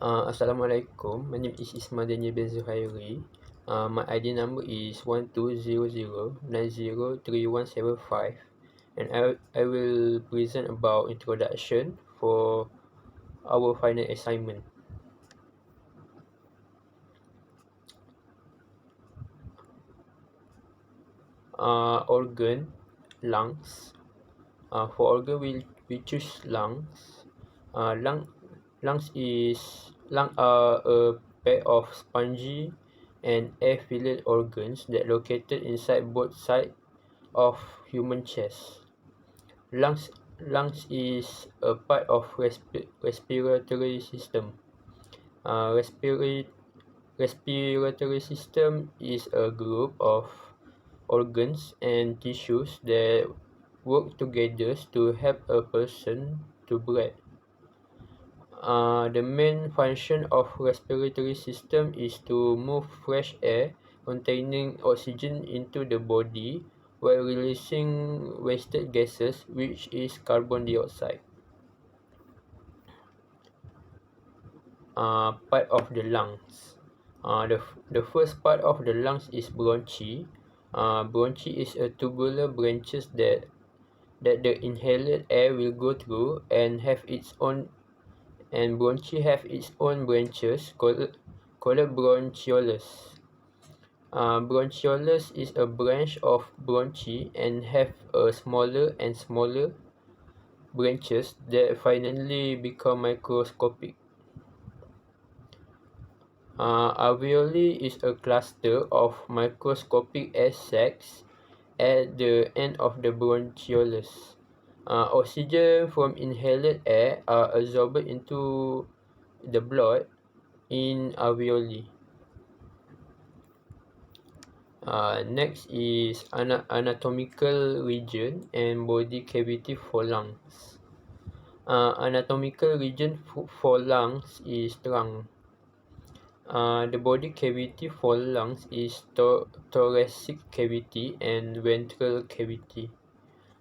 Assalamualaikum. My name is Isma Daniel bin Zuhairi. My ID number is 1200903175, and I will present about introduction for our final assignment. Organ, lungs. For organ, we choose lungs. Lung are a pair of spongy and air-filled organs that located inside both sides of human chest. Lungs is a part of respiratory system. Uh, respiratory Respiratory system is a group of organs and tissues that work together to help a person to breathe. The main function of respiratory system is to move fresh air containing oxygen into the body while releasing wasted gases, which is carbon dioxide. Part of the lungs. The first part of the lungs is bronchi. Bronchi is a tubular branches that the inhaled air will go through and bronchi have its own branches called bronchioles. Bronchioles is a branch of bronchi and have a smaller and smaller branches that finally become microscopic. Alveoli is a cluster of microscopic air sacs at the end of the bronchioles. Oxygen from inhaled air are absorbed into the blood in alveoli. Next is anatomical region and body cavity for lungs. Anatomical region for lungs is trunk. The body cavity for lungs is thoracic cavity and ventral cavity.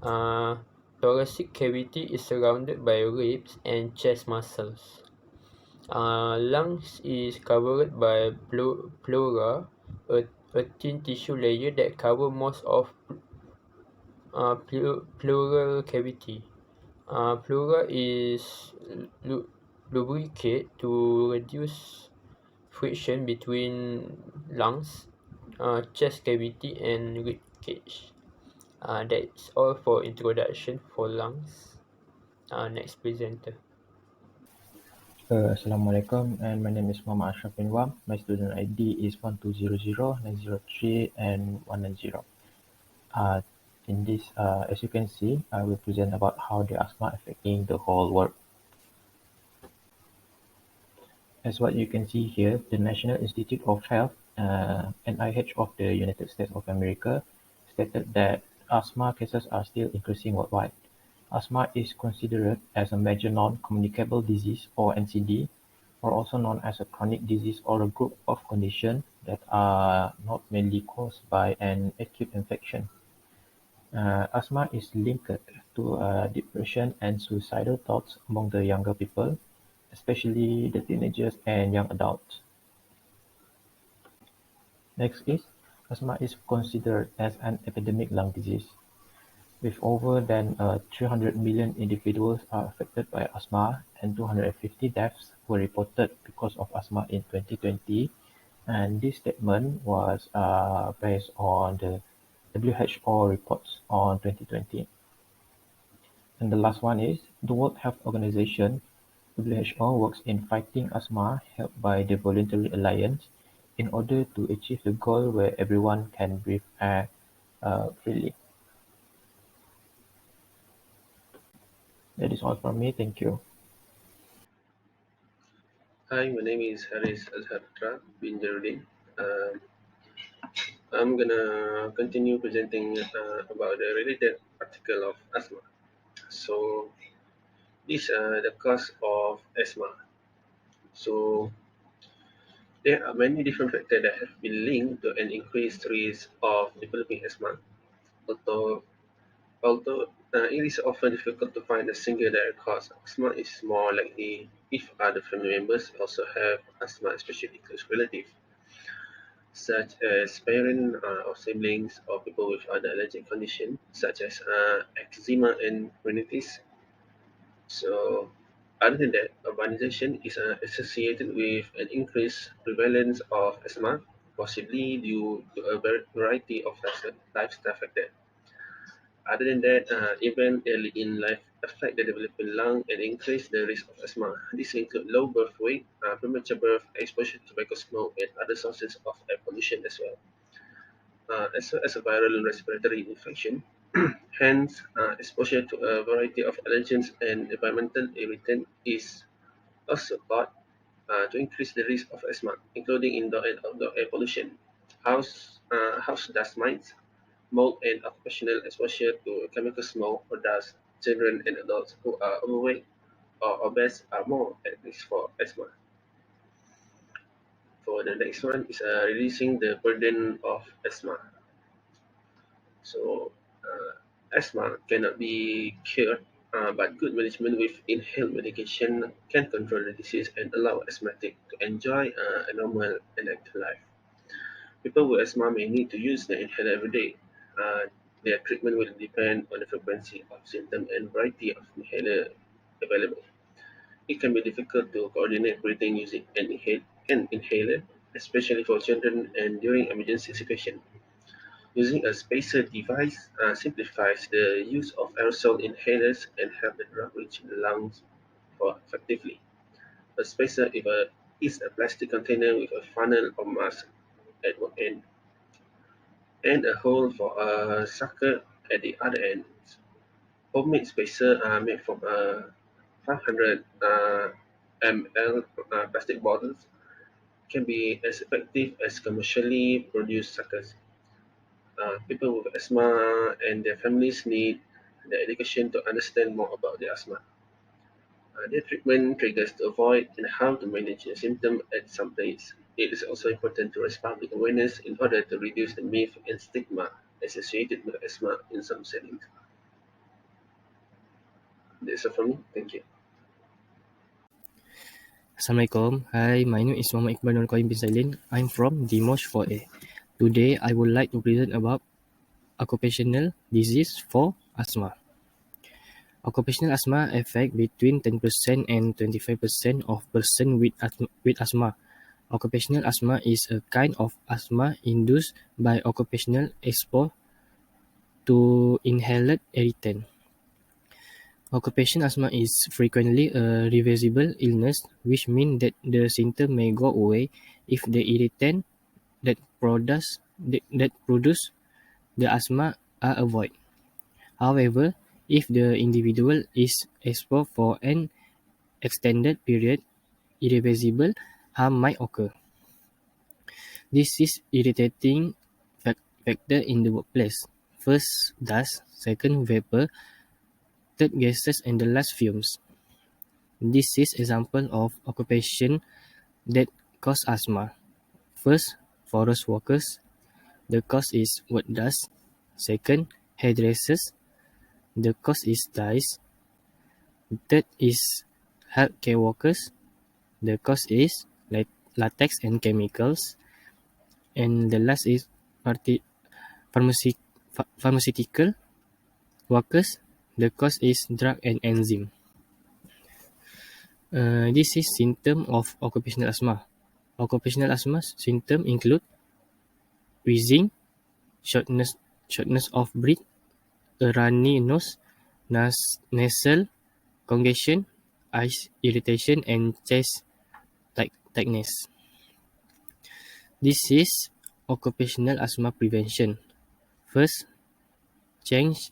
Uh, Thoracic cavity is surrounded by ribs and chest muscles. Lungs is covered by pleura, a thin tissue layer that covers most of pleural cavity. Pleura is lubricated to reduce friction between lungs, chest cavity, and rib cage. That's all for introduction for lungs. Next presenter. Assalamualaikum, and my name is Muhammad Ashraf bin Wam. My student ID is 1200903 and 190. In this, as you can see, I will present about how the asthma affecting the whole world. As what you can see here, the National Institute of Health (NIH) of the United States of America stated that asthma cases are still increasing worldwide. Asthma is considered as a major non-communicable disease or NCD, or also known as a chronic disease or a group of conditions that are not mainly caused by an acute infection. Asthma is linked to depression and suicidal thoughts among the younger people, especially the teenagers and young adults. Next is, asthma is considered as an epidemic lung disease. With over than 300 million individuals are affected by asthma and 250 deaths were reported because of asthma in 2020, and this statement was based on the WHO reports on 2020. And the last one is the World Health Organization (WHO) works in fighting asthma, helped by the Voluntary Alliance, in order to achieve the goal where everyone can breathe air freely. That is all from me. Thank you. Hi, my name is Haris Azhar bin Jarudin. I'm gonna continue presenting about the related article of asthma. So, these are the cause of asthma. So, there are many different factors that have been linked to an increased risk of developing asthma. Although, although It is often difficult to find a single direct cause. Asthma is more likely if other family members also have asthma, especially close relatives, such as parents or siblings or people with other allergic conditions, such as eczema and rhinitis. So, other than that, urbanization is associated with an increased prevalence of asthma, possibly due to a variety of lifestyle factors. Other than that, events early in life affect the developing lung and increase the risk of asthma. These include low birth weight, premature birth, exposure to tobacco smoke, and other sources of air pollution as well. As well as a viral respiratory infection. Hence, exposure to a variety of allergens and environmental irritant is also thought to increase the risk of asthma, including indoor and outdoor air pollution, house dust mites, mold, and occupational exposure to chemical smoke or dust. Children and adults who are overweight or obese are more at risk for asthma. For the next one is reducing the burden of asthma. So, asthma cannot be cured, but good management with inhaled medication can control the disease and allow asthmatic to enjoy a normal and active life. People with asthma may need to use the inhaler every day. Uh, their treatment will depend on the frequency of symptoms and variety of inhaler available. It can be difficult to coordinate breathing using an inhaler, especially for children and during emergency situations. Using a spacer device simplifies the use of aerosol inhalers and help the drug reach the lungs more effectively. A spacer is a plastic container with a funnel or mask at one end and a hole for a sucker at the other end. Homemade spacers are made from 500 ml plastic bottles can be as effective as commercially produced suckers. People with asthma and their families need the education to understand more about the asthma, their treatment triggers to avoid, and how to manage the symptom at some place. It is also important to raise public awareness in order to reduce the myth and stigma associated with asthma in some settings. That's all from me. Thank you. Assalamualaikum. Hi, my name is Muhammad Iqbal Nur Qayyim bin Sailin. I'm from Dimosh 4A. Today, I would like to present about occupational disease for asthma. Occupational asthma affect between 10% and 25% of person with asthma. Occupational asthma is a kind of asthma induced by occupational exposure to inhaled irritant. Occupational asthma is frequently a reversible illness, which means that the symptom may go away if the irritant that produce the asthma are avoided. However, if the individual is exposed for an extended period, irreversible harm might occur. This is irritating factor in the workplace. First, dust. Second, vapor. Third, gases, and the last, fumes. This is example of occupation that cause asthma. First, forest workers. The cause is wood dust. Second, hairdressers. The cause is dyes. Third is healthcare workers. The cause is latex and chemicals. And the last is pharmaceutical workers. The cause is drug and enzyme. This is symptom of occupational asthma. Occupational asthma symptoms include wheezing, shortness of breath, a runny nose, nasal congestion, eyes irritation, and chest tightness. This is occupational asthma prevention. First, change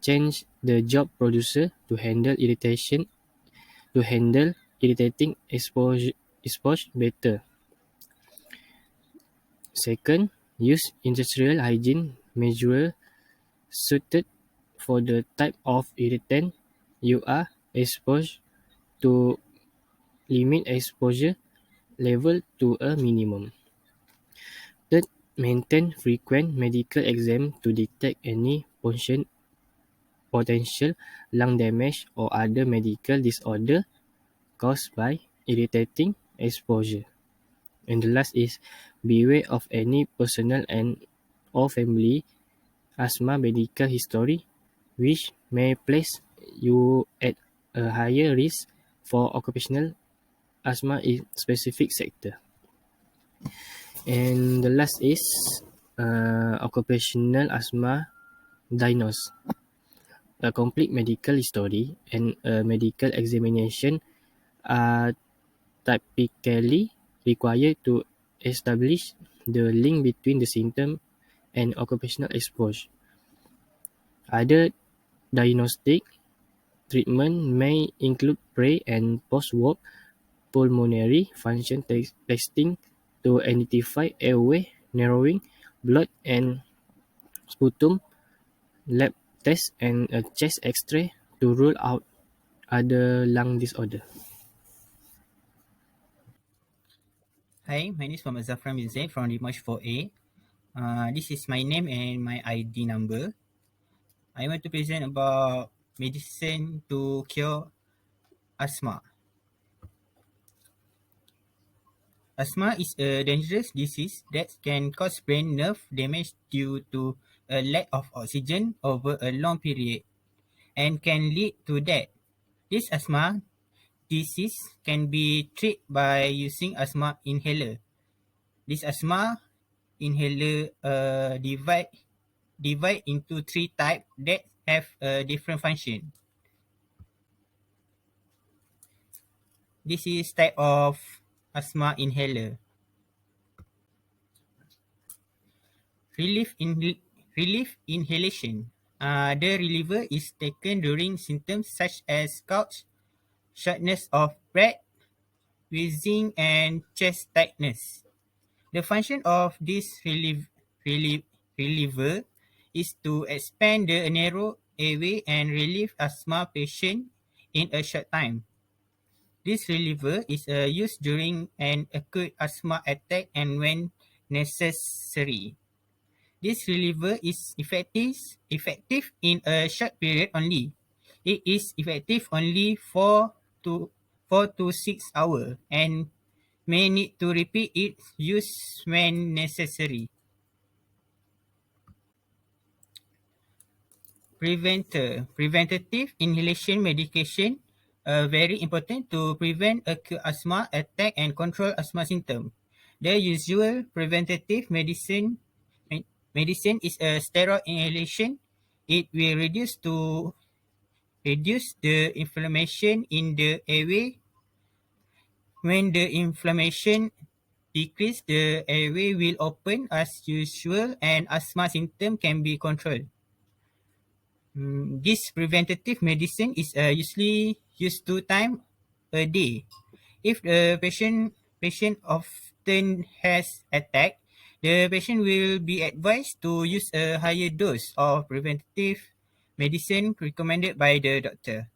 the job producer to handle irritating exposure better. Second, use industrial hygiene measures suited for the type of irritant you are exposed to limit exposure level to a minimum. Third, maintain frequent medical exam to detect any potential lung damage or other medical disorder caused by irritating exposure. And the last is beware of any personal and or family asthma medical history, which may place you at a higher risk for occupational asthma in specific sector. And the last is occupational asthma diagnosis. A complete medical history and a medical examination are typically required to establish the link between the symptom and occupational exposure. Other diagnostic treatment may include pre- and post-work pulmonary function testing to identify airway narrowing, blood and sputum lab tests, and a chest X-ray to rule out other lung disorder. Hi, my name is Muhammad Zafran bin Zaid from Dimash 4A. This is my name and my ID number. I want to present about medicine to cure asthma. Asthma is a dangerous disease that can cause brain nerve damage due to a lack of oxygen over a long period and can lead to death. This asthma disease can be treated by using asthma inhaler. This asthma inhaler divide into three types that have a different function. This is type of asthma inhaler. Relief inhalation. The reliever is taken during symptoms such as cough, shortness of breath, wheezing, and chest tightness. The function of this reliever is to expand the narrow airway and relieve asthma patient in a short time. This reliever is used during an acute asthma attack and when necessary. This reliever is effective in a short period only. It is effective only 4 to 6 hours and may need to repeat its use when necessary. Preventative inhalation medication are very important to prevent acute asthma attack and control asthma symptoms. The usual preventative medicine is a steroid inhalation. It will reduce the inflammation in the airway. When the inflammation decreases, the airway will open as usual and asthma symptom can be controlled. This preventative medicine is usually used 2 times a day. If the patient often has attack, the patient will be advised to use a higher dose of preventative medicine recommended by the doctor.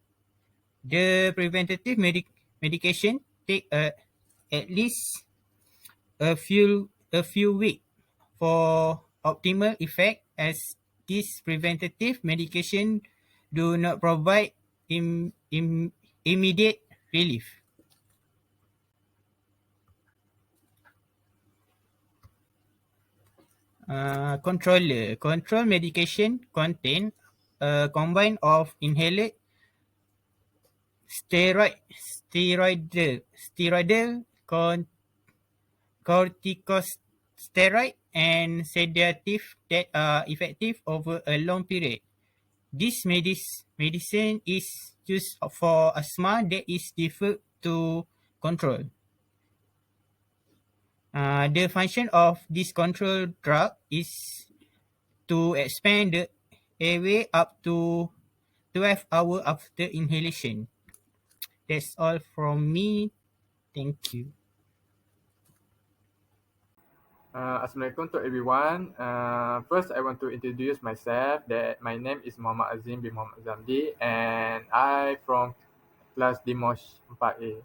The preventative medication take at least a few weeks for optimal effect, as this preventative medication do not provide immediate relief. Control medication contain a combine of inhaled steroidal corticosteroid and sedative that are effective over a long period. This medicine is used for asthma that is difficult to control. The function of this control drug is to expand the airway up to 12 hours after inhalation. That's all from me. Thank you. Assalamualaikum to everyone. First, I want to introduce myself. That my name is Muhammad Azim bin Muhammad Zamdi, and I from class Dimosh 4A.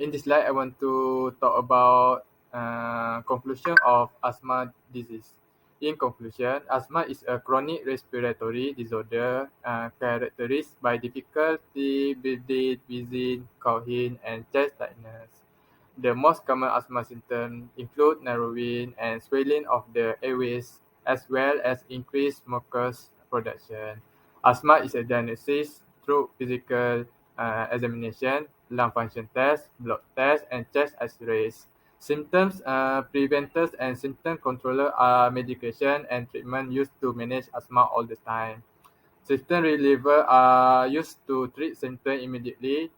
In this slide, I want to talk about conclusion of asthma disease. In conclusion, asthma is a chronic respiratory disorder characterized by difficulty breathing, coughing, and chest tightness. The most common asthma symptoms include narrowing and swelling of the airways, as well as increased mucus production. Asthma is a diagnosis through physical examination, lung function test, blood test, and chest X-rays. Symptoms preventers and symptom controller are medication and treatment used to manage asthma all the time. Symptom reliever are used to treat symptoms immediately.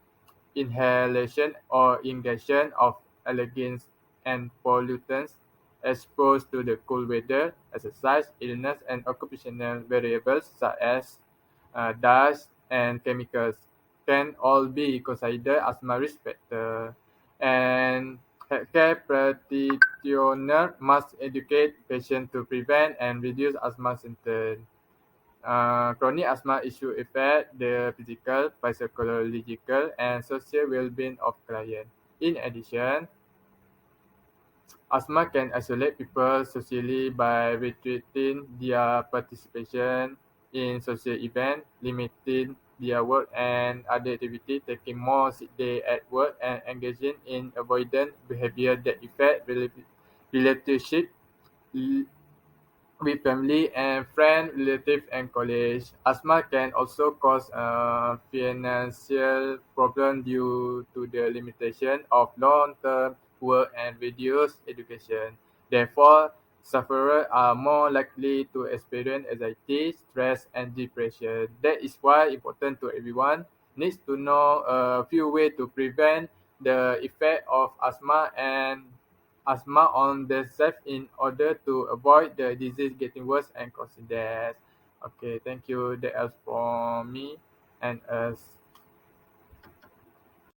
Inhalation or ingestion of allergens and pollutants exposed to the cold weather, exercise, illness, and occupational variables such as dust and chemicals can all be considered asthma risk factor. And healthcare practitioners must educate patients to prevent and reduce asthma symptoms. Chronic asthma issue affect the physical, psychological, and social well-being of clients. In addition, asthma can isolate people socially by restricting their participation in social events, limiting their work and other activities, taking more sick day at work, and engaging in avoidant behavior that affect relationship with family and friends, relatives, and colleagues. Asthma can also cause financial problems due to the limitation of long-term work and reduced education. Therefore, sufferers are more likely to experience anxiety, stress, and depression. That is why important to everyone needs to know a few ways to prevent the effect of asthma on themselves in order to avoid the disease getting worse and causing death. Okay, thank you. That was from me and us.